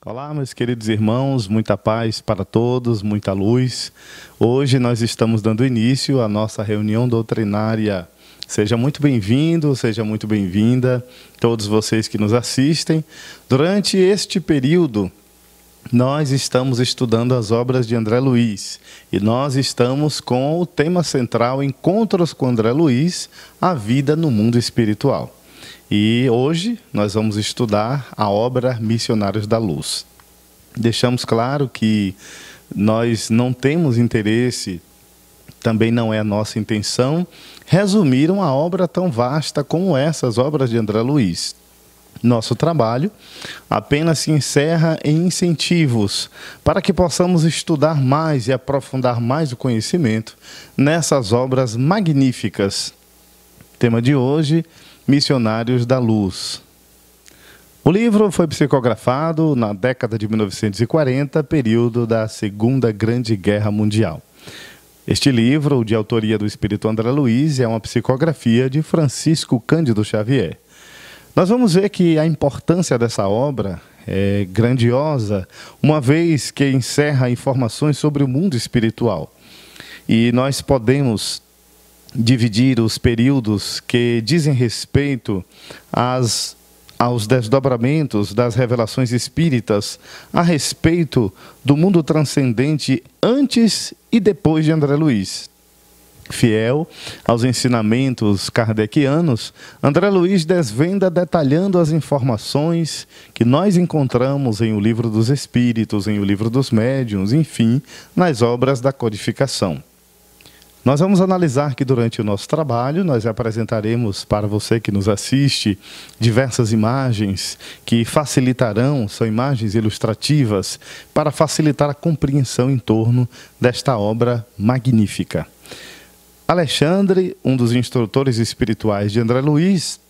Olá, meus queridos irmãos, muita paz para todos, muita luz. Hoje nós estamos dando início à nossa reunião doutrinária. Seja muito bem-vindo, seja muito bem-vinda, todos vocês que nos assistem. Durante este período, nós estamos estudando as obras de André Luiz e nós estamos com o tema central Encontros com André Luiz, a vida no mundo espiritual. E hoje nós vamos estudar a obra Missionários da Luz. Deixamos claro que nós não temos interesse, também não é a nossa intenção, resumir uma obra tão vasta como essas obras de André Luiz. Nosso trabalho apenas se encerra em incentivos para que possamos estudar mais e aprofundar mais o conhecimento nessas obras magníficas. Tema de hoje: Missionários da Luz. O livro foi psicografado na década de 1940, período da Segunda Grande Guerra Mundial. Este livro, de autoria do espírito André Luiz, é uma psicografia de Francisco Cândido Xavier. Nós vamos ver que a importância dessa obra é grandiosa, uma vez que encerra informações sobre o mundo espiritual. E nós podemos dividir os períodos que dizem respeito aos desdobramentos das revelações espíritas a respeito do mundo transcendente antes e depois de André Luiz. Fiel aos ensinamentos kardecianos, André Luiz desvenda detalhando as informações que nós encontramos em O Livro dos Espíritos, em O Livro dos Médiuns, enfim, nas obras da codificação. Nós vamos analisar que durante o nosso trabalho nós apresentaremos para você que nos assiste diversas imagens que facilitarão, são imagens ilustrativas, para facilitar a compreensão em torno desta obra magnífica. Alexandre, um dos instrutores espirituais de André Luiz,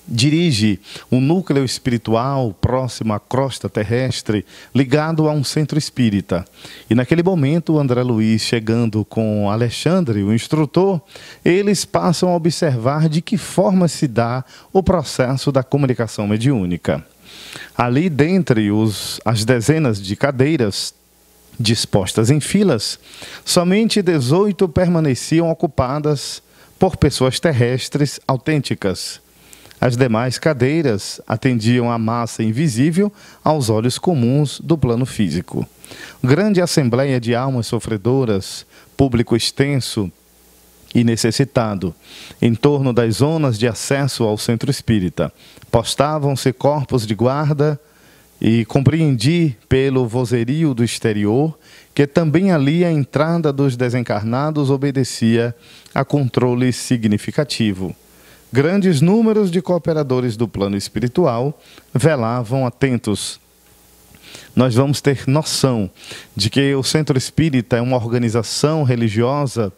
dirige um núcleo espiritual próximo à crosta terrestre, ligado a um centro espírita. E naquele momento, André Luiz, chegando com Alexandre, o instrutor, eles passam a observar de que forma se dá o processo da comunicação mediúnica. Ali, dentre as dezenas de cadeiras dispostas em filas, somente 18 permaneciam ocupadas por pessoas terrestres autênticas. As demais cadeiras atendiam a massa invisível aos olhos comuns do plano físico. Grande assembleia de almas sofredoras, público extenso e necessitado, em torno das zonas de acesso ao centro espírita. Postavam-se corpos de guarda e compreendi pelo vozerio do exterior que também ali a entrada dos desencarnados obedecia a controle significativo. Grandes números de cooperadores do plano espiritual velavam atentos. Nós vamos ter noção de que o Centro Espírita é uma organização religiosa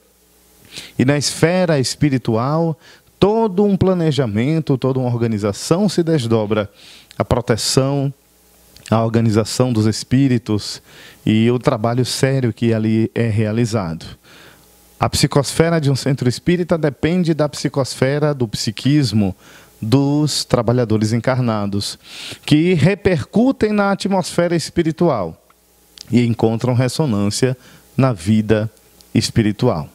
e na esfera espiritual todo um planejamento, toda uma organização se desdobra. A proteção, a organização dos espíritos e o trabalho sério que ali é realizado. A psicosfera de um centro espírita depende da psicosfera, do psiquismo dos trabalhadores encarnados, que repercutem na atmosfera espiritual e encontram ressonância na vida espiritual.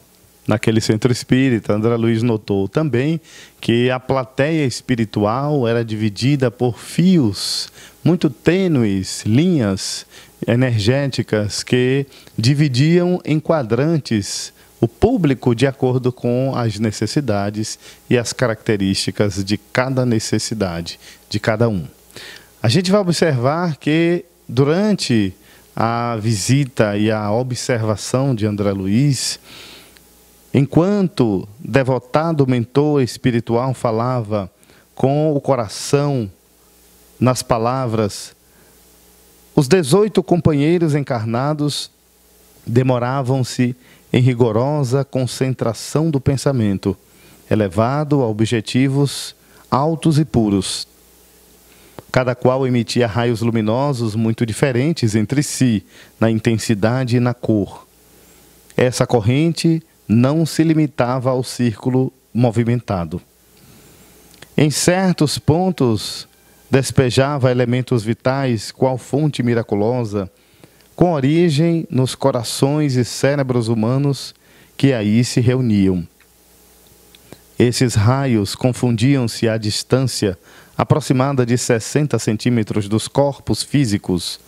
Naquele centro espírita, André Luiz notou também que a plateia espiritual era dividida por fios muito tênues, linhas energéticas que dividiam em quadrantes o público de acordo com as necessidades e as características de cada necessidade, de cada um. A gente vai observar que durante a visita e a observação de André Luiz, enquanto devotado mentor espiritual falava com o coração nas palavras, os 18 companheiros encarnados demoravam-se em rigorosa concentração do pensamento, elevado a objetivos altos e puros. Cada qual emitia raios luminosos muito diferentes entre si, na intensidade e na cor. Essa corrente não se limitava ao círculo movimentado. Em certos pontos despejava elementos vitais, qual fonte miraculosa, com origem nos corações e cérebros humanos que aí se reuniam. Esses raios confundiam-se à distância aproximada de 60 centímetros dos corpos físicos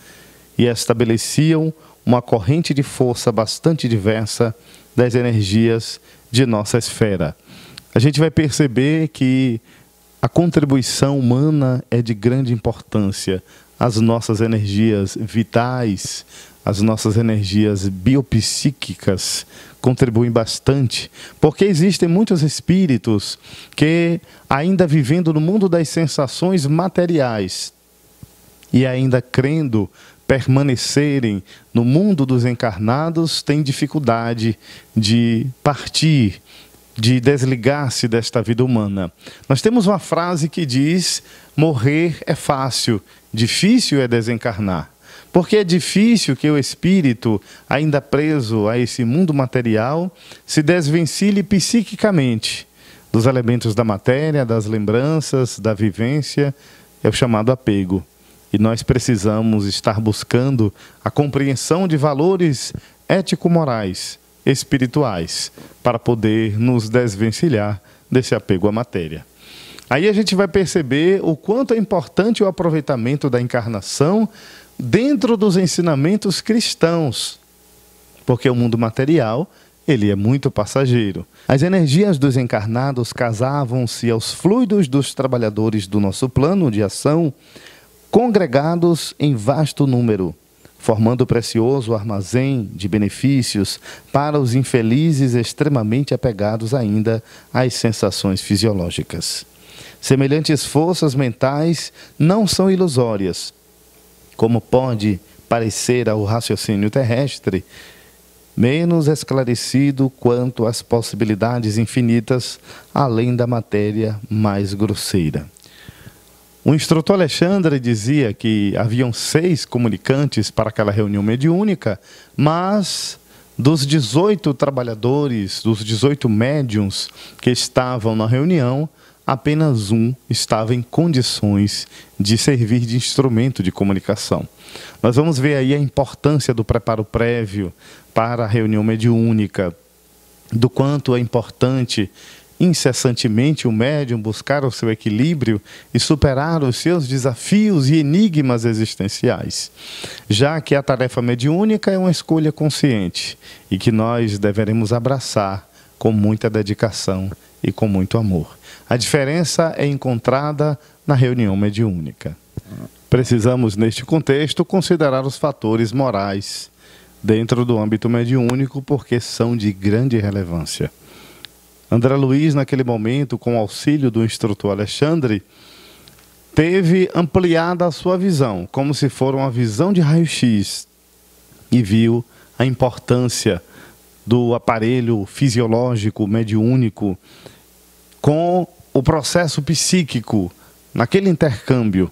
e estabeleciam uma corrente de força bastante diversa das energias de nossa esfera. A gente vai perceber que a contribuição humana é de grande importância. As nossas energias vitais, as nossas energias biopsíquicas contribuem bastante, porque existem muitos espíritos que, ainda vivendo no mundo das sensações materiais e ainda crendo permanecerem no mundo dos encarnados, têm dificuldade de partir, de desligar-se desta vida humana. Nós temos uma frase que diz: morrer é fácil, difícil é desencarnar. Porque é difícil que o espírito, ainda preso a esse mundo material, se desvencilhe psiquicamente dos elementos da matéria, das lembranças, da vivência, é o chamado apego. E nós precisamos estar buscando a compreensão de valores ético-morais, espirituais, para poder nos desvencilhar desse apego à matéria. Aí a gente vai perceber o quanto é importante o aproveitamento da encarnação dentro dos ensinamentos cristãos, porque o mundo material, ele é muito passageiro. As energias dos encarnados casavam-se aos fluidos dos trabalhadores do nosso plano de ação, congregados em vasto número, formando precioso armazém de benefícios para os infelizes extremamente apegados ainda às sensações fisiológicas. Semelhantes forças mentais não são ilusórias, como pode parecer ao raciocínio terrestre, menos esclarecido quanto às possibilidades infinitas além da matéria mais grosseira. O instrutor Alexandre dizia que haviam 6 comunicantes para aquela reunião mediúnica, mas dos 18 trabalhadores, dos 18 médiuns que estavam na reunião, apenas um estava em condições de servir de instrumento de comunicação. Nós vamos ver aí a importância do preparo prévio para a reunião mediúnica, do quanto é importante incessantemente o médium buscar o seu equilíbrio e superar os seus desafios e enigmas existenciais, já que a tarefa mediúnica é uma escolha consciente e que nós deveremos abraçar com muita dedicação e com muito amor. A diferença é encontrada na reunião mediúnica. Precisamos, neste contexto, considerar os fatores morais dentro do âmbito mediúnico, porque são de grande relevância. André Luiz, naquele momento, com o auxílio do instrutor Alexandre, teve ampliada a sua visão, como se for uma visão de raio-x, e viu a importância do aparelho fisiológico mediúnico com o processo psíquico naquele intercâmbio.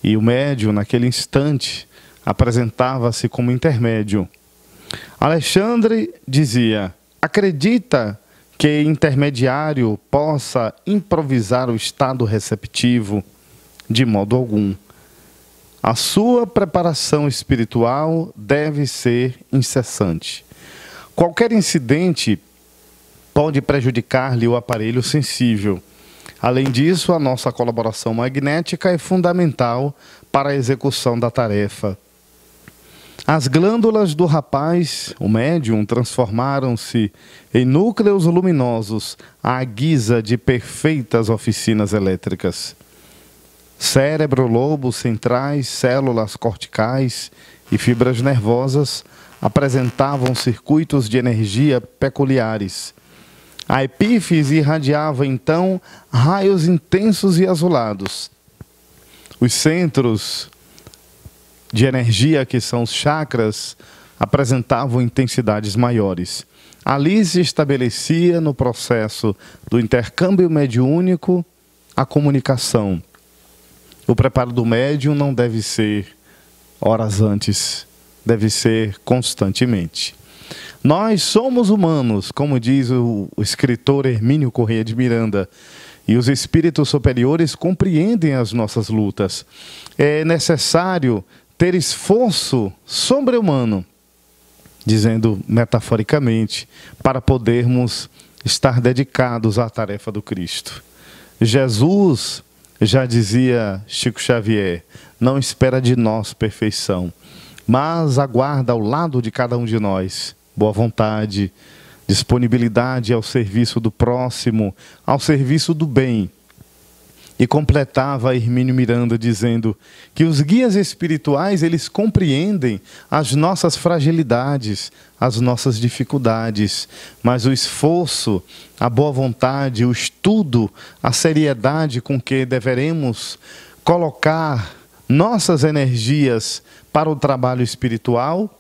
E o médium, naquele instante, apresentava-se como intermédio. Alexandre dizia: acredita que intermediário possa improvisar o estado receptivo? De modo algum. A sua preparação espiritual deve ser incessante. Qualquer incidente pode prejudicar-lhe o aparelho sensível. Além disso, a nossa colaboração magnética é fundamental para a execução da tarefa. As glândulas do rapaz, o médium, transformaram-se em núcleos luminosos à guisa de perfeitas oficinas elétricas. Cérebro, lobos centrais, células corticais e fibras nervosas apresentavam circuitos de energia peculiares. A epífise irradiava então raios intensos e azulados. Os centros de energia, que são os chakras, apresentavam intensidades maiores. Ali se estabelecia no processo do intercâmbio mediúnico a comunicação. O preparo do médium não deve ser horas antes, deve ser constantemente. Nós somos humanos, como diz o escritor Hermínio Corrêa de Miranda, e os espíritos superiores compreendem as nossas lutas. É necessário ter esforço sobre-humano, dizendo metaforicamente, para podermos estar dedicados à tarefa do Cristo. Jesus, já dizia Chico Xavier, não espera de nós perfeição, mas aguarda ao lado de cada um de nós boa vontade, disponibilidade ao serviço do próximo, ao serviço do bem. E completava Hermínio Miranda dizendo que os guias espirituais, eles compreendem as nossas fragilidades, as nossas dificuldades, mas o esforço, a boa vontade, o estudo, a seriedade com que deveremos colocar nossas energias para o trabalho espiritual,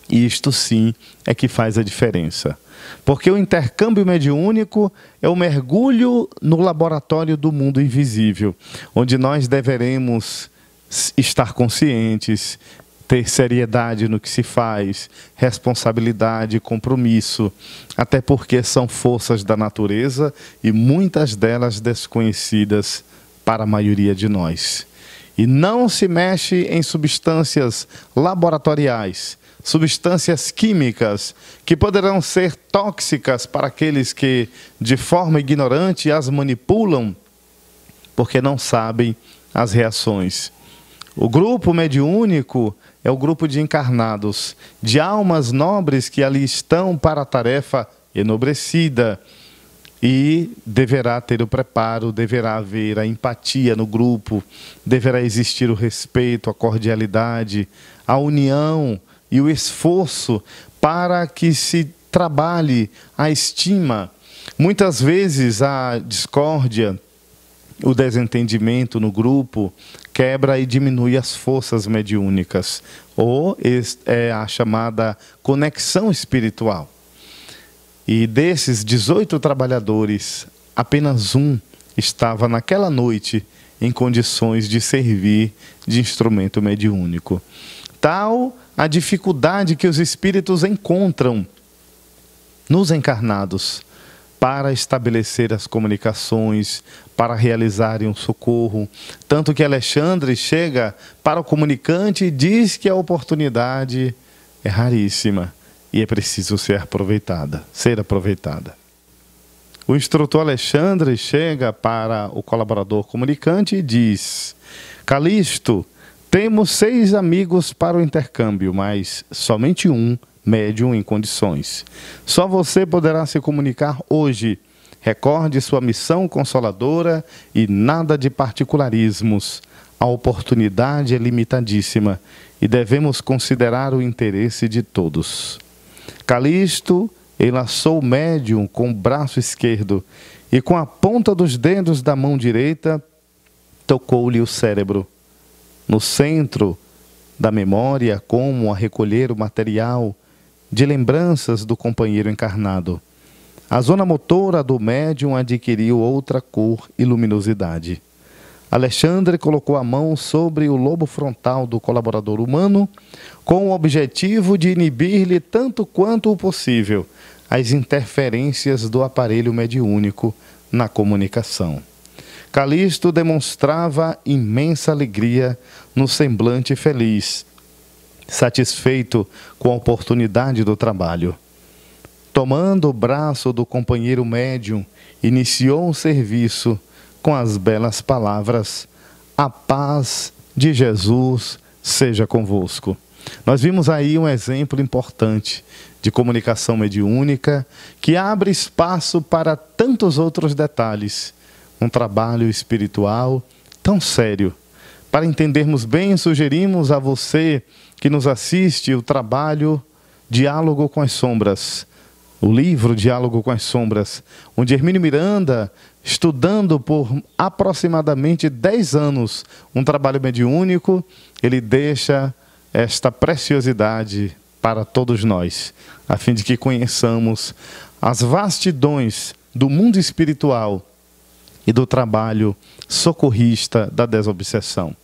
isto sim é que faz a diferença. Porque o intercâmbio mediúnico é o mergulho no laboratório do mundo invisível, onde nós deveremos estar conscientes, ter seriedade no que se faz, responsabilidade, compromisso, até porque são forças da natureza e muitas delas desconhecidas para a maioria de nós. E não se mexe em substâncias laboratoriais, substâncias químicas que poderão ser tóxicas para aqueles que, de forma ignorante, as manipulam, porque não sabem as reações. O grupo mediúnico é o grupo de encarnados, de almas nobres que ali estão para a tarefa enobrecida, e deverá ter o preparo, deverá haver a empatia no grupo, deverá existir o respeito, a cordialidade, a união e o esforço para que se trabalhe a estima. Muitas vezes a discórdia, o desentendimento no grupo quebra e diminui as forças mediúnicas, ou é a chamada conexão espiritual. E desses 18 trabalhadores, apenas um estava naquela noite em condições de servir de instrumento mediúnico. Tal a dificuldade que os espíritos encontram nos encarnados para estabelecer as comunicações, para realizarem um socorro. Tanto que Alexandre chega para o comunicante e diz que a oportunidade é raríssima e é preciso ser aproveitada. O instrutor Alexandre chega para o colaborador comunicante e diz: Calixto, temos 6 amigos para o intercâmbio, mas somente um médium em condições. Só você poderá se comunicar hoje. Recorde sua missão consoladora e nada de particularismos. A oportunidade é limitadíssima e devemos considerar o interesse de todos. Calixto enlaçou o médium com o braço esquerdo e com a ponta dos dedos da mão direita tocou-lhe o cérebro. No centro da memória, como a recolher o material de lembranças do companheiro encarnado, a zona motora do médium adquiriu outra cor e luminosidade. Alexandre colocou a mão sobre o lobo frontal do colaborador humano com o objetivo de inibir-lhe tanto quanto o possível as interferências do aparelho mediúnico na comunicação. Calixto demonstrava imensa alegria no semblante feliz, satisfeito com a oportunidade do trabalho. Tomando o braço do companheiro médium, iniciou o serviço com as belas palavras: a paz de Jesus seja convosco. Nós vimos aí um exemplo importante de comunicação mediúnica que abre espaço para tantos outros detalhes. Um trabalho espiritual tão sério. Para entendermos bem, sugerimos a você que nos assiste o trabalho Diálogo com as Sombras, o livro Diálogo com as Sombras, onde Hermínio Miranda, estudando por aproximadamente 10 anos um trabalho mediúnico, ele deixa esta preciosidade para todos nós, a fim de que conheçamos as vastidões do mundo espiritual e do trabalho socorrista da desobsessão.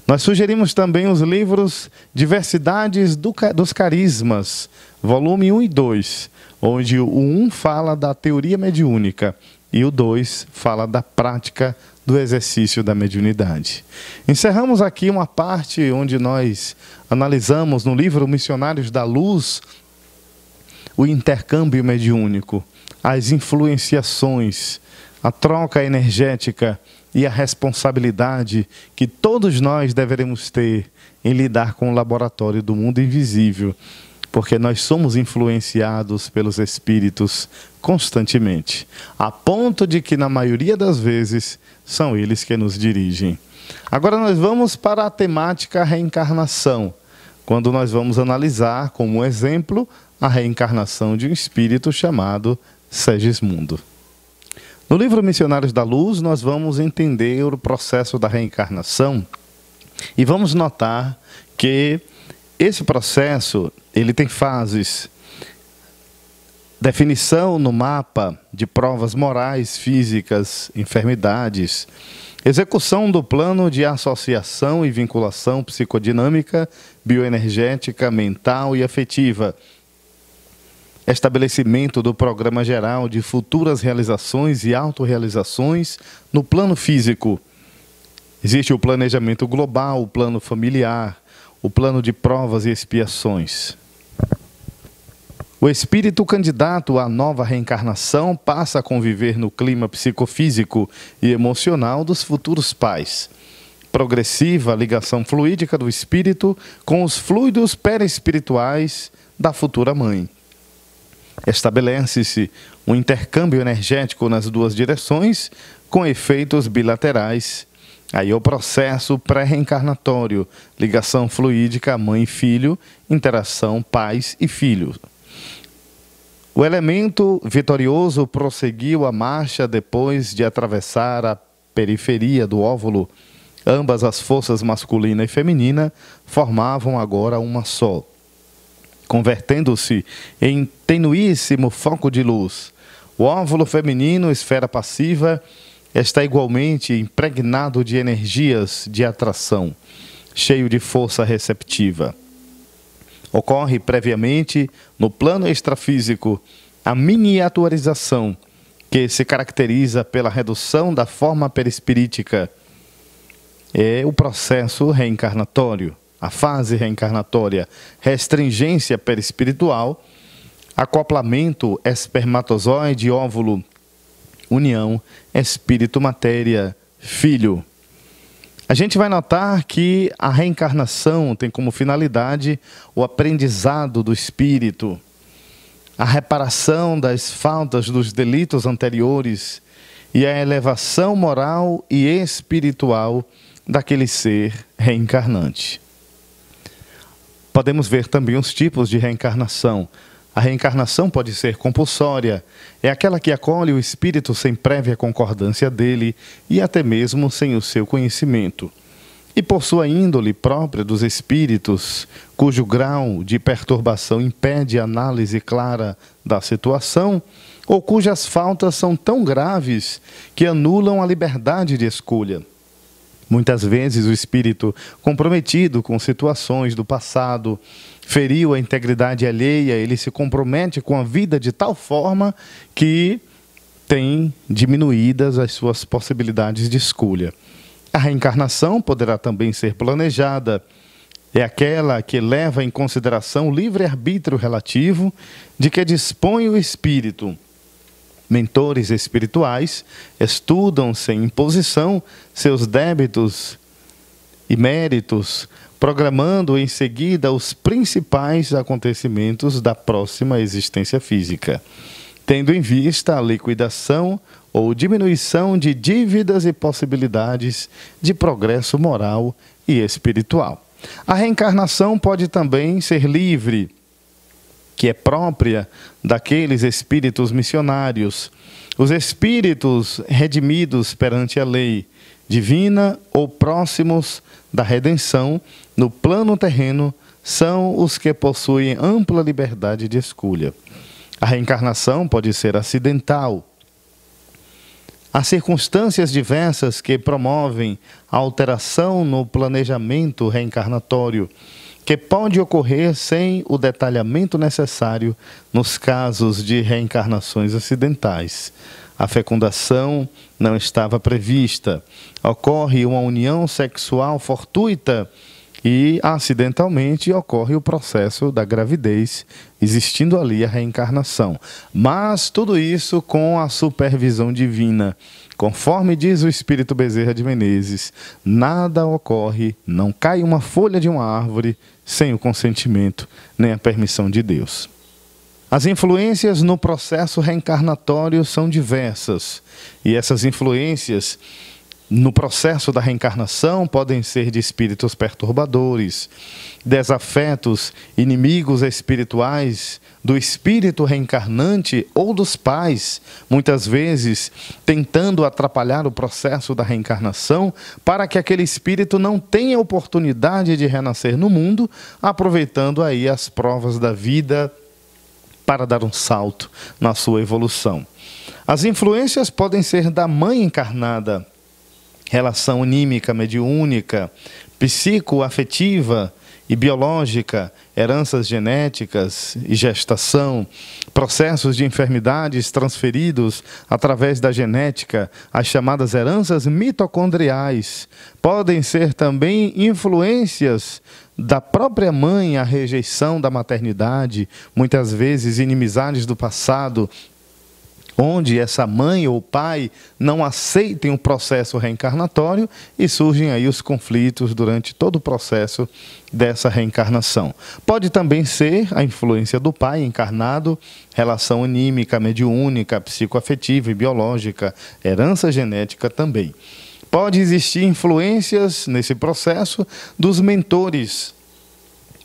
Nós sugerimos também os livros Diversidades dos Carismas, volume 1 e 2, onde o 1 fala da teoria mediúnica e o 2 fala da prática do exercício da mediunidade. Encerramos aqui uma parte onde nós analisamos no livro Missionários da Luz o intercâmbio mediúnico, as influenciações, a troca energética e a responsabilidade que todos nós deveremos ter em lidar com o laboratório do mundo invisível, porque nós somos influenciados pelos espíritos constantemente, a ponto de que na maioria das vezes são eles que nos dirigem. Agora nós vamos para a temática reencarnação, quando nós vamos analisar como exemplo a reencarnação de um espírito chamado Segismundo. No livro Missionários da Luz, nós vamos entender o processo da reencarnação e vamos notar que esse processo ele tem fases. Definição no mapa de provas morais, físicas, enfermidades, execução do plano de associação e vinculação psicodinâmica, bioenergética, mental e afetiva, estabelecimento do programa geral de futuras realizações e autorrealizações no plano físico. Existe o planejamento global, o plano familiar, o plano de provas e expiações. O espírito candidato à nova reencarnação passa a conviver no clima psicofísico e emocional dos futuros pais. Progressiva ligação fluídica do espírito com os fluidos perispirituais da futura mãe. Estabelece-se um intercâmbio energético nas duas direções, com efeitos bilaterais. Aí é o processo pré-reencarnatório, ligação fluídica mãe-filho, interação pais e filhos. O elemento vitorioso prosseguiu a marcha depois de atravessar a periferia do óvulo. Ambas as forças masculina e feminina formavam agora uma só, convertendo-se em tenuíssimo foco de luz. O óvulo feminino, esfera passiva, está igualmente impregnado de energias de atração, cheio de força receptiva. Ocorre previamente, no plano extrafísico, a miniaturização, que se caracteriza pela redução da forma perispirítica. É o processo reencarnatório, a fase reencarnatória, restringência perispiritual, acoplamento espermatozoide-óvulo, união espírito-matéria-filho. A gente vai notar que a reencarnação tem como finalidade o aprendizado do espírito, a reparação das faltas dos delitos anteriores e a elevação moral e espiritual daquele ser reencarnante. Podemos ver também os tipos de reencarnação. A reencarnação pode ser compulsória, é aquela que acolhe o espírito sem prévia concordância dele e até mesmo sem o seu conhecimento. E por sua índole própria dos espíritos, cujo grau de perturbação impede a análise clara da situação, ou cujas faltas são tão graves que anulam a liberdade de escolha. Muitas vezes o espírito, comprometido com situações do passado, feriu a integridade alheia, ele se compromete com a vida de tal forma que tem diminuídas as suas possibilidades de escolha. A reencarnação poderá também ser planejada. É aquela que leva em consideração o livre-arbítrio relativo de que dispõe o espírito. Mentores espirituais estudam sem imposição seus débitos e méritos, programando em seguida os principais acontecimentos da próxima existência física, tendo em vista a liquidação ou diminuição de dívidas e possibilidades de progresso moral e espiritual. A reencarnação pode também ser livre, que é própria daqueles espíritos missionários, os espíritos redimidos perante a lei divina ou próximos da redenção no plano terreno, são os que possuem ampla liberdade de escolha. A reencarnação pode ser acidental. Há circunstâncias diversas que promovem a alteração no planejamento reencarnatório, que pode ocorrer sem o detalhamento necessário nos casos de reencarnações acidentais. A fecundação não estava prevista. Ocorre uma união sexual fortuita e, acidentalmente, ocorre o processo da gravidez, existindo ali a reencarnação. Mas tudo isso com a supervisão divina. Conforme diz o Espírito Bezerra de Menezes, nada ocorre, não cai uma folha de uma árvore sem o consentimento nem a permissão de Deus. As influências no processo reencarnatório são diversas, e essas influências no processo da reencarnação podem ser de espíritos perturbadores, desafetos, inimigos espirituais do espírito reencarnante ou dos pais, muitas vezes tentando atrapalhar o processo da reencarnação para que aquele espírito não tenha oportunidade de renascer no mundo, aproveitando aí as provas da vida para dar um salto na sua evolução. As influências podem ser da mãe encarnada, relação anímica, mediúnica, psicoafetiva e biológica, heranças genéticas e gestação, processos de enfermidades transferidos através da genética, as chamadas heranças mitocondriais. Podem ser também influências da própria mãe, a rejeição da maternidade, muitas vezes inimizades do passado, onde essa mãe ou pai não aceitem o processo reencarnatório e surgem aí os conflitos durante todo o processo dessa reencarnação. Pode também ser a influência do pai encarnado, relação anímica, mediúnica, psicoafetiva e biológica, herança genética também. Pode existir influências nesse processo dos mentores,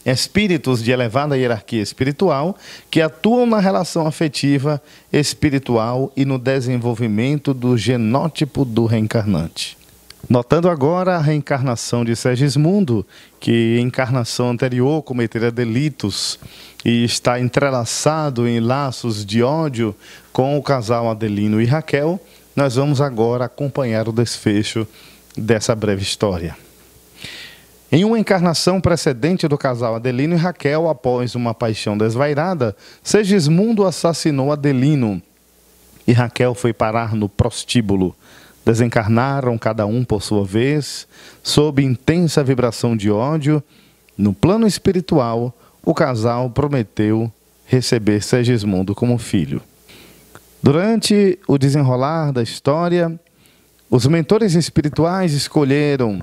espíritos de elevada hierarquia espiritual que atuam na relação afetiva, espiritual e no desenvolvimento do genótipo do reencarnante. Notando agora a reencarnação de Segismundo, que em encarnação anterior cometera delitos e está entrelaçado em laços de ódio com o casal Adelino e Raquel, nós vamos agora acompanhar o desfecho dessa breve história. Em uma encarnação precedente do casal Adelino e Raquel, após uma paixão desvairada, Segismundo assassinou Adelino e Raquel foi parar no prostíbulo. Desencarnaram cada um por sua vez, sob intensa vibração de ódio. No plano espiritual, o casal prometeu receber Segismundo como filho. Durante o desenrolar da história, os mentores espirituais escolheram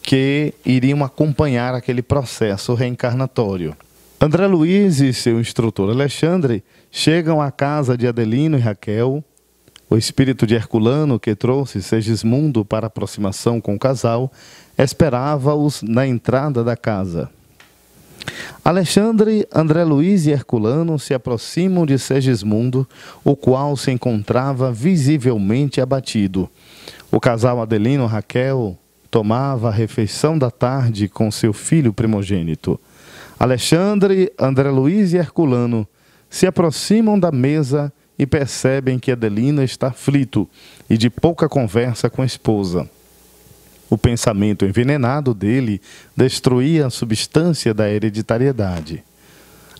que iriam acompanhar aquele processo reencarnatório. André Luiz e seu instrutor Alexandre chegam à casa de Adelino e Raquel. O espírito de Herculano, que trouxe Segismundo para aproximação com o casal, esperava-os na entrada da casa. Alexandre, André Luiz e Herculano se aproximam de Segismundo, o qual se encontrava visivelmente abatido. O casal Adelino e Raquel tomava a refeição da tarde com seu filho primogênito. Alexandre, André Luiz e Herculano se aproximam da mesa e percebem que Adelino está aflito e de pouca conversa com a esposa. O pensamento envenenado dele destruía a substância da hereditariedade.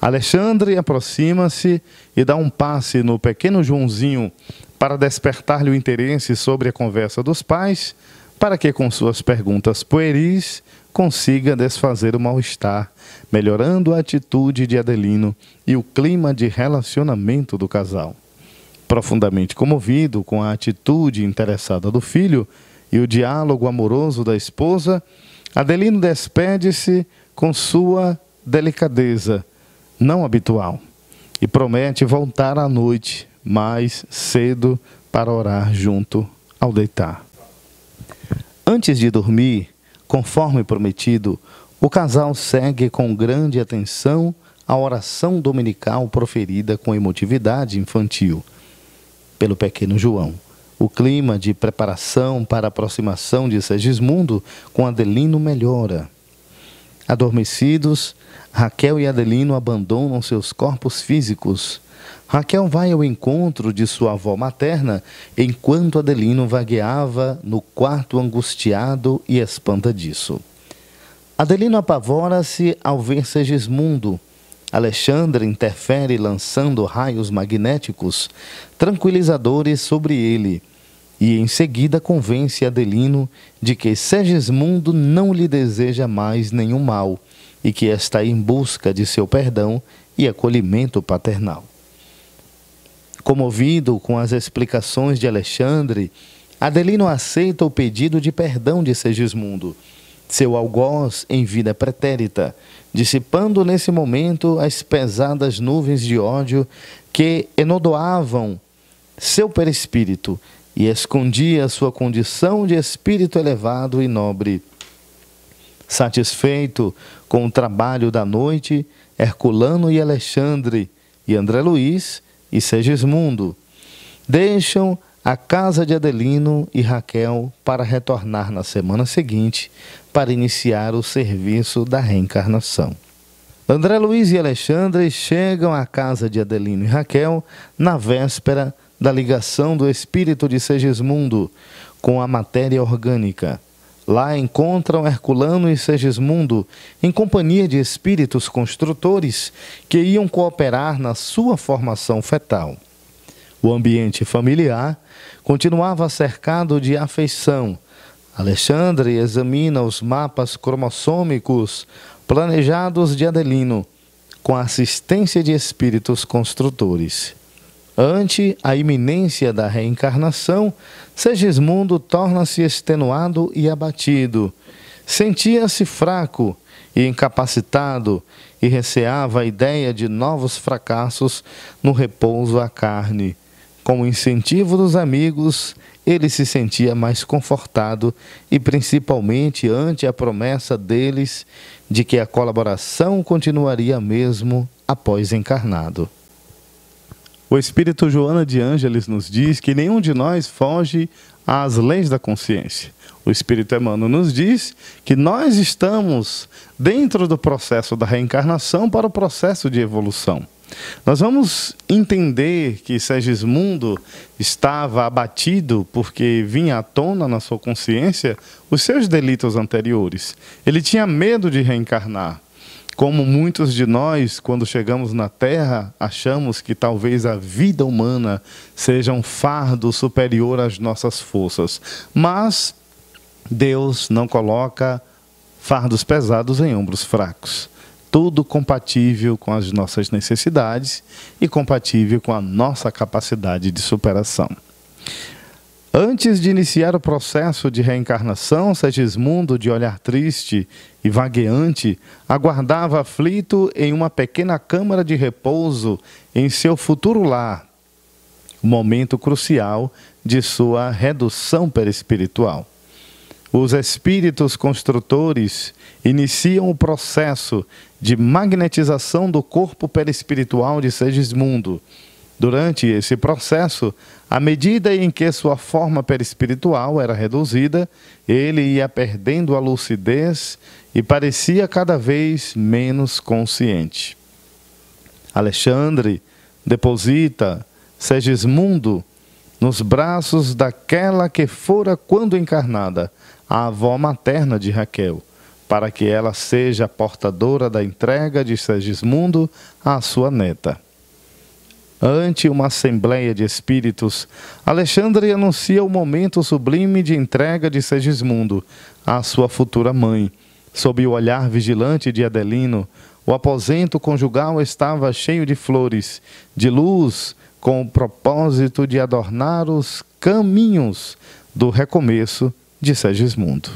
Alexandre aproxima-se e dá um passe no pequeno Joãozinho para despertar-lhe o interesse sobre a conversa dos pais, para que com suas perguntas pueris consiga desfazer o mal-estar, melhorando a atitude de Adelino e o clima de relacionamento do casal. Profundamente comovido com a atitude interessada do filho e o diálogo amoroso da esposa, Adelino despede-se com sua delicadeza não habitual e promete voltar à noite mais cedo para orar junto ao deitar. Antes de dormir, conforme prometido, o casal segue com grande atenção a oração dominical proferida com emotividade infantil pelo pequeno João. O clima de preparação para a aproximação de Segismundo com Adelino melhora. Adormecidos, Raquel e Adelino abandonam seus corpos físicos. Raquel vai ao encontro de sua avó materna, enquanto Adelino vagueava no quarto angustiado e espantadiço. Adelino apavora-se ao ver Segismundo, Alexandre interfere lançando raios magnéticos tranquilizadores sobre ele e em seguida convence Adelino de que Segismundo não lhe deseja mais nenhum mal e que está em busca de seu perdão e acolhimento paternal. Comovido com as explicações de Alexandre, Adelino aceita o pedido de perdão de Segismundo, seu algoz em vida pretérita, dissipando nesse momento as pesadas nuvens de ódio que enodoavam seu perispírito e escondia sua condição de espírito elevado e nobre. Satisfeito com o trabalho da noite, Herculano e Alexandre, e André Luiz e Segismundo deixam a casa de Adelino e Raquel para retornar na semana seguinte para iniciar o serviço da reencarnação. André Luiz e Alexandre chegam à casa de Adelino e Raquel na véspera da ligação do espírito de Segismundo com a matéria orgânica. Lá encontram Herculano e Segismundo em companhia de espíritos construtores que iam cooperar na sua formação fetal. O ambiente familiar continuava cercado de afeição. Alexandre examina os mapas cromossômicos planejados de Adelino, com a assistência de espíritos construtores. Ante a iminência da reencarnação, Segismundo torna-se extenuado e abatido. Sentia-se fraco e incapacitado e receava a ideia de novos fracassos no repouso à carne. Com o incentivo dos amigos, ele se sentia mais confortado e principalmente ante a promessa deles de que a colaboração continuaria mesmo após encarnado. O Espírito Joana de Ângeles nos diz que nenhum de nós foge às leis da consciência. O Espírito Emmanuel nos diz que nós estamos dentro do processo da reencarnação para o processo de evolução. Nós vamos entender que Segismundo estava abatido porque vinha à tona na sua consciência os seus delitos anteriores. Ele tinha medo de reencarnar. Como muitos de nós, quando chegamos na Terra, achamos que talvez a vida humana seja um fardo superior às nossas forças. Mas Deus não coloca fardos pesados em ombros fracos. Tudo compatível com as nossas necessidades e compatível com a nossa capacidade de superação. Antes de iniciar o processo de reencarnação, Segismundo, de olhar triste e vagueante, aguardava aflito em uma pequena câmara de repouso em seu futuro lar, o momento crucial de sua redução perispiritual. Os espíritos construtores iniciam o processo de magnetização do corpo perispiritual de Segismundo. Durante esse processo, à medida em que sua forma perispiritual era reduzida, ele ia perdendo a lucidez e parecia cada vez menos consciente. Alexandre deposita Segismundo nos braços daquela que fora, quando encarnada, a avó materna de Raquel, para que ela seja a portadora da entrega de Segismundo à sua neta. Ante uma assembleia de espíritos, Alexandre anuncia o momento sublime de entrega de Segismundo à sua futura mãe. Sob o olhar vigilante de Adelino, o aposento conjugal estava cheio de flores, de luz, com o propósito de adornar os caminhos do recomeço de Segismundo.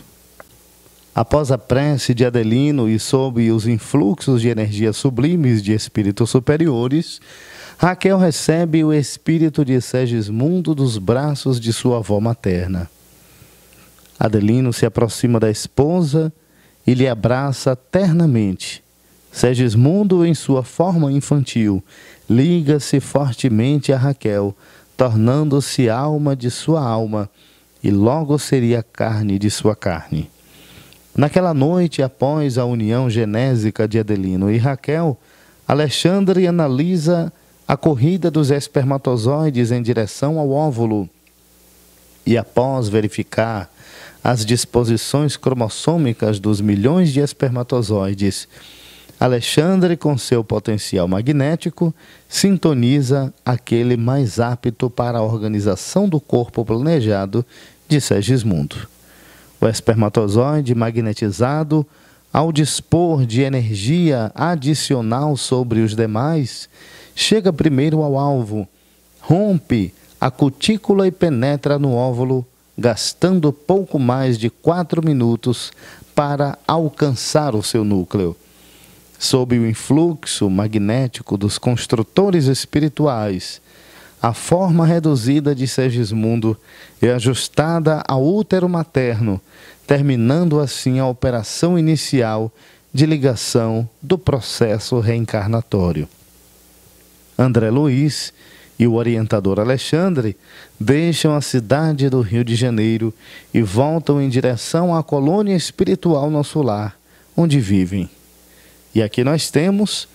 Após a prece de Adelino e sob os influxos de energias sublimes de espíritos superiores, Raquel recebe o espírito de Segismundo dos braços de sua avó materna. Adelino se aproxima da esposa e lhe abraça ternamente. Segismundo, em sua forma infantil, liga-se fortemente a Raquel, tornando-se alma de sua alma, e logo seria carne de sua carne. Naquela noite, após a união genésica de Adelino e Raquel, Alexandre analisa a corrida dos espermatozoides em direção ao óvulo e, após verificar as disposições cromossômicas dos milhões de espermatozoides, Alexandre, com seu potencial magnético, sintoniza aquele mais apto para a organização do corpo planejado de Segismundo. O espermatozoide magnetizado, ao dispor de energia adicional sobre os demais, chega primeiro ao alvo, rompe a cutícula e penetra no óvulo, gastando pouco mais de 4 minutos para alcançar o seu núcleo. Sob o influxo magnético dos construtores espirituais, a forma reduzida de Segismundo é ajustada ao útero materno, terminando assim a operação inicial de ligação do processo reencarnatório. André Luiz e o orientador Alexandre deixam a cidade do Rio de Janeiro e voltam em direção à colônia espiritual Nosso Lar, onde vivem. E aqui nós temos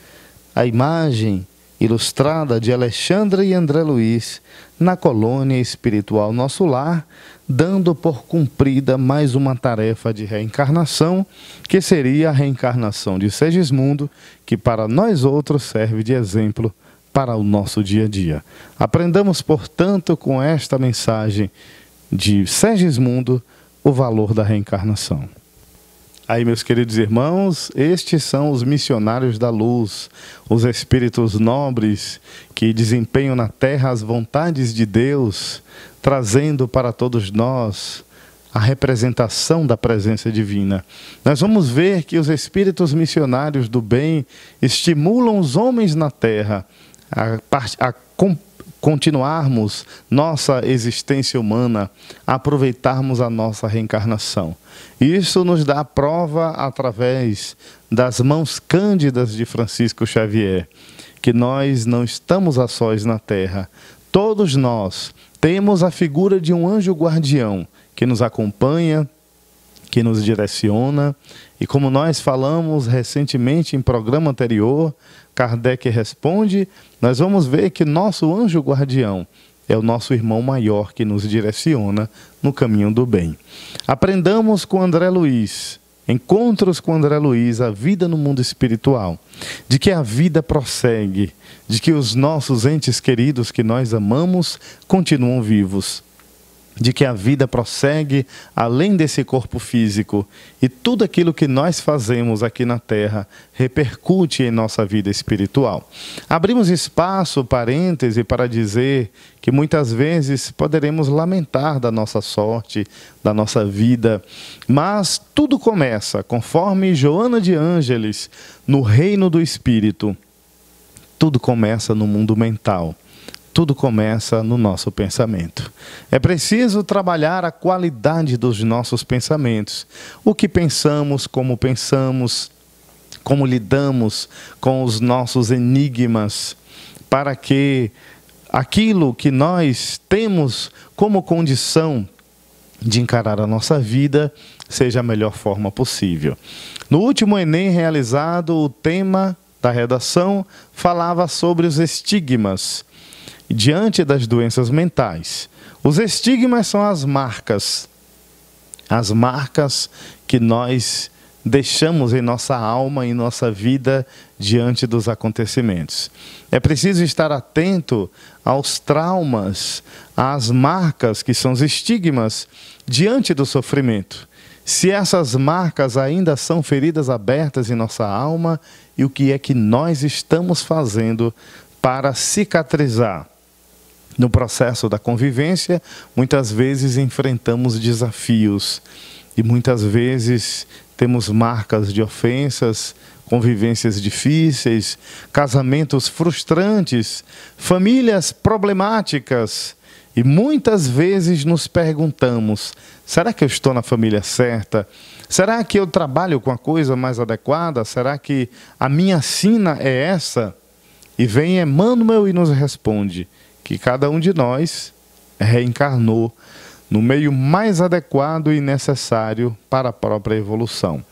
a imagem ilustrada de Alexandre e André Luiz na colônia espiritual Nosso Lar, dando por cumprida mais uma tarefa de reencarnação, que seria a reencarnação de Segismundo, que para nós outros serve de exemplo para o nosso dia a dia. Aprendamos, portanto, com esta mensagem de Segismundo, o valor da reencarnação. Aí, meus queridos irmãos, estes são os missionários da luz, os espíritos nobres que desempenham na terra as vontades de Deus, trazendo para todos nós a representação da presença divina. Nós vamos ver que os espíritos missionários do bem estimulam os homens na terra a continuarmos nossa existência humana, a aproveitarmos a nossa reencarnação. Isso nos dá a prova através das mãos cândidas de Francisco Xavier, que nós não estamos a sós na terra. Todos nós temos a figura de um anjo guardião que nos acompanha, que nos direciona, e como nós falamos recentemente em programa anterior, Kardec responde, nós vamos ver que nosso anjo guardião é o nosso irmão maior que nos direciona no caminho do bem. Aprendamos com André Luiz, encontros com André Luiz, a vida no mundo espiritual, de que a vida prossegue, de que os nossos entes queridos que nós amamos continuam vivos, de que a vida prossegue além desse corpo físico e tudo aquilo que nós fazemos aqui na Terra repercute em nossa vida espiritual. Abrimos espaço, parêntese, para dizer que muitas vezes poderemos lamentar da nossa sorte, da nossa vida, mas tudo começa, conforme Joana de Ângeles, no reino do Espírito, tudo começa no mundo mental. Tudo começa no nosso pensamento. É preciso trabalhar a qualidade dos nossos pensamentos. O que pensamos, como lidamos com os nossos enigmas, para que aquilo que nós temos como condição de encarar a nossa vida seja a melhor forma possível. No último Enem realizado, o tema da redação falava sobre os estigmas diante das doenças mentais. Os estigmas são as marcas que nós deixamos em nossa alma, em nossa vida, diante dos acontecimentos. É preciso estar atento aos traumas, às marcas que são os estigmas diante do sofrimento. Se essas marcas ainda são feridas abertas em nossa alma, e o que é que nós estamos fazendo para cicatrizar? No processo da convivência, muitas vezes enfrentamos desafios e muitas vezes temos marcas de ofensas, convivências difíceis, casamentos frustrantes, famílias problemáticas e muitas vezes nos perguntamos, será que eu estou na família certa? Será que eu trabalho com a coisa mais adequada? Será que a minha sina é essa? E vem Emmanuel e nos responde que cada um de nós reencarnou no meio mais adequado e necessário para a própria evolução.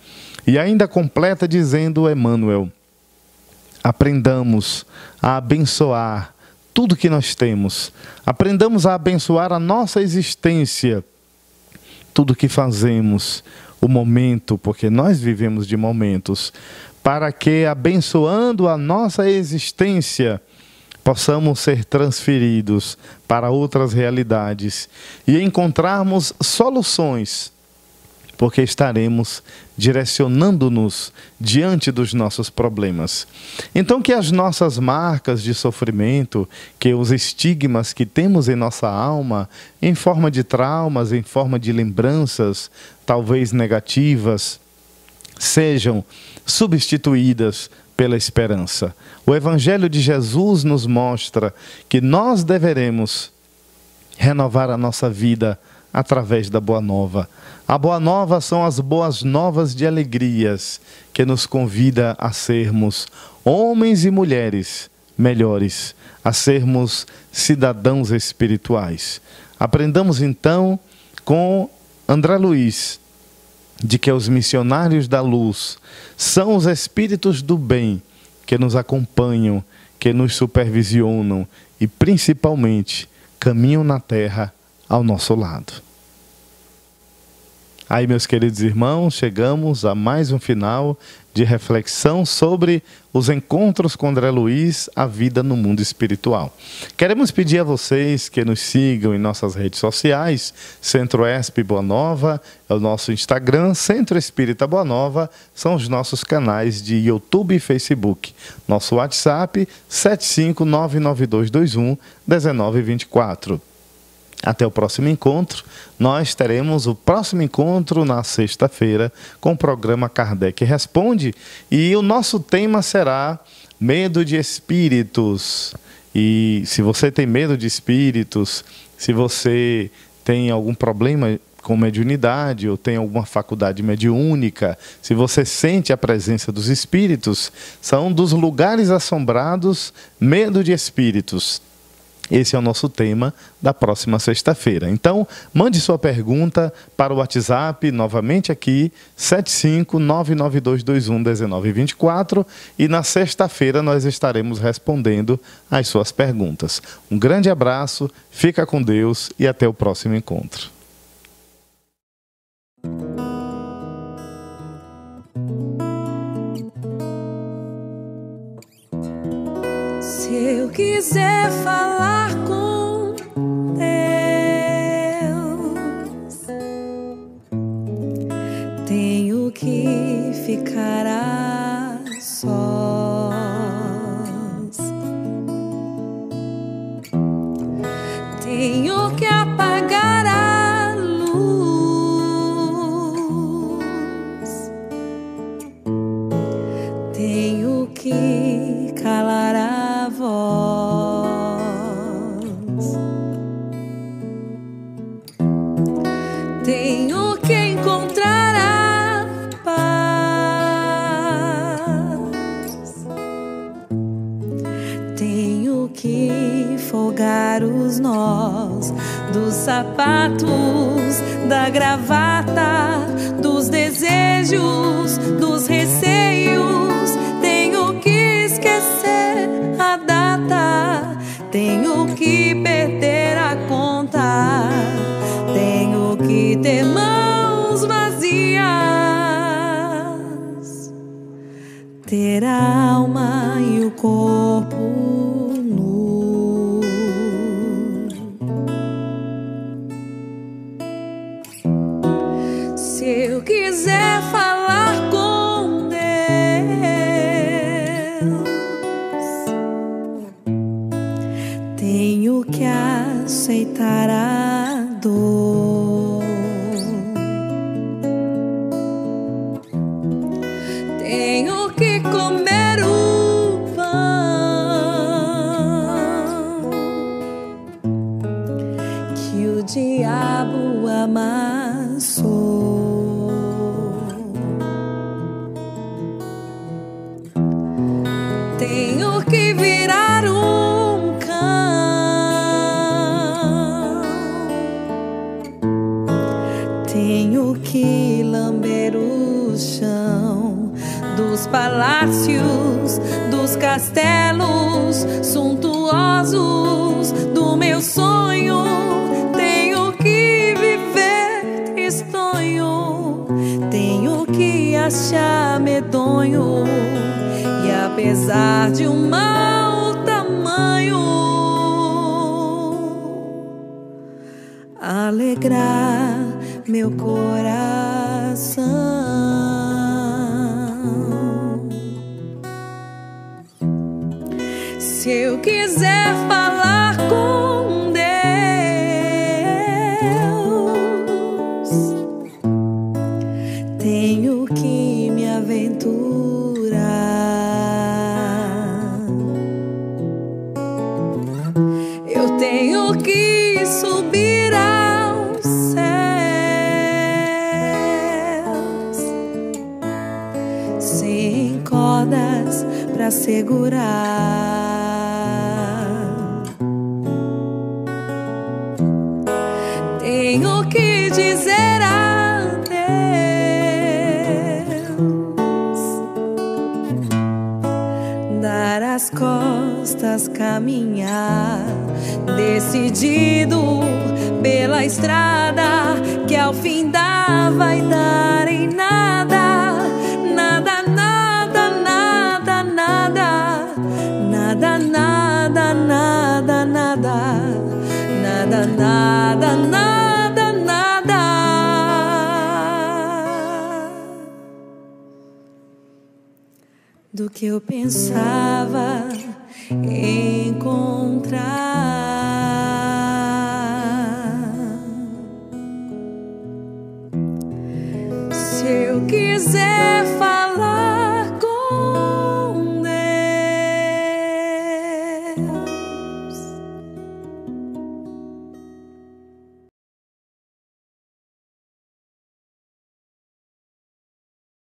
E ainda completa dizendo Emmanuel, aprendamos a abençoar tudo que nós temos, aprendamos a abençoar a nossa existência, tudo que fazemos, o momento, porque nós vivemos de momentos, para que, abençoando a nossa existência, possamos ser transferidos para outras realidades e encontrarmos soluções, porque estaremos direcionando-nos diante dos nossos problemas. Então, que as nossas marcas de sofrimento, que os estigmas que temos em nossa alma, em forma de traumas, em forma de lembranças, talvez negativas, sejam substituídas pela esperança. O Evangelho de Jesus nos mostra que nós deveremos renovar a nossa vida através da Boa Nova. A Boa Nova são as boas novas de alegrias que nos convida a sermos homens e mulheres melhores, a sermos cidadãos espirituais. Aprendamos então com André Luiz, de que os missionários da luz são os espíritos do bem que nos acompanham, que nos supervisionam e principalmente caminham na terra ao nosso lado. Aí, meus queridos irmãos, chegamos a mais um final de reflexão sobre os encontros com André Luiz, a vida no mundo espiritual. Queremos pedir a vocês que nos sigam em nossas redes sociais, Centro-Esp Boa Nova, é o nosso Instagram, Centro Espírita Boa Nova, são os nossos canais de YouTube e Facebook. Nosso WhatsApp, 75992211924. Até o próximo encontro. Nós teremos o próximo encontro na sexta-feira com o programa Kardec Responde e o nosso tema será medo de espíritos. E se você tem medo de espíritos, se você tem algum problema com mediunidade ou tem alguma faculdade mediúnica, se você sente a presença dos espíritos, são dos lugares assombrados, medo de espíritos. Esse é o nosso tema da próxima sexta-feira. Então, mande sua pergunta para o WhatsApp, novamente aqui, 75992211924, e na sexta-feira nós estaremos respondendo às suas perguntas. Um grande abraço, fica com Deus e até o próximo encontro. Se eu quiser falar com Deus, tenho que ficar a sós. Tenho que apagar a luz. Tenho que calar a voz. Tenho que encontrar a paz. Tenho que folgar os nós dos sapatos, da gravata, dos desejos, dos receios. Tenho que esquecer a data, tenho que perder a conta, tenho que ter mãos vazias, ter a alma e o corpo nu. Se eu quiser falar com Deus, tenho que aceitar a dor. Tenho que comer o pão que o diabo amassou. Tenho que virar um cão. Tenho que lamber o chão dos palácios, dos castelos suntuosos do meu sonho. Tenho que viver triste sonho, tenho que achar medonho. E apesar de um mau tamanho, alegrar meu coração. Se eu quiser falar com Deus, tenho que me aventurar. Eu tenho que subir aos céus, sem cordas pra segurar. Tenho que dizer adeus, dar as costas, caminhar decidido pela estrada que ao fim dá vai dar em nada, nada, nada, nada, nada, nada, nada, nada, nada, nada, nada, nada. Do que eu pensava em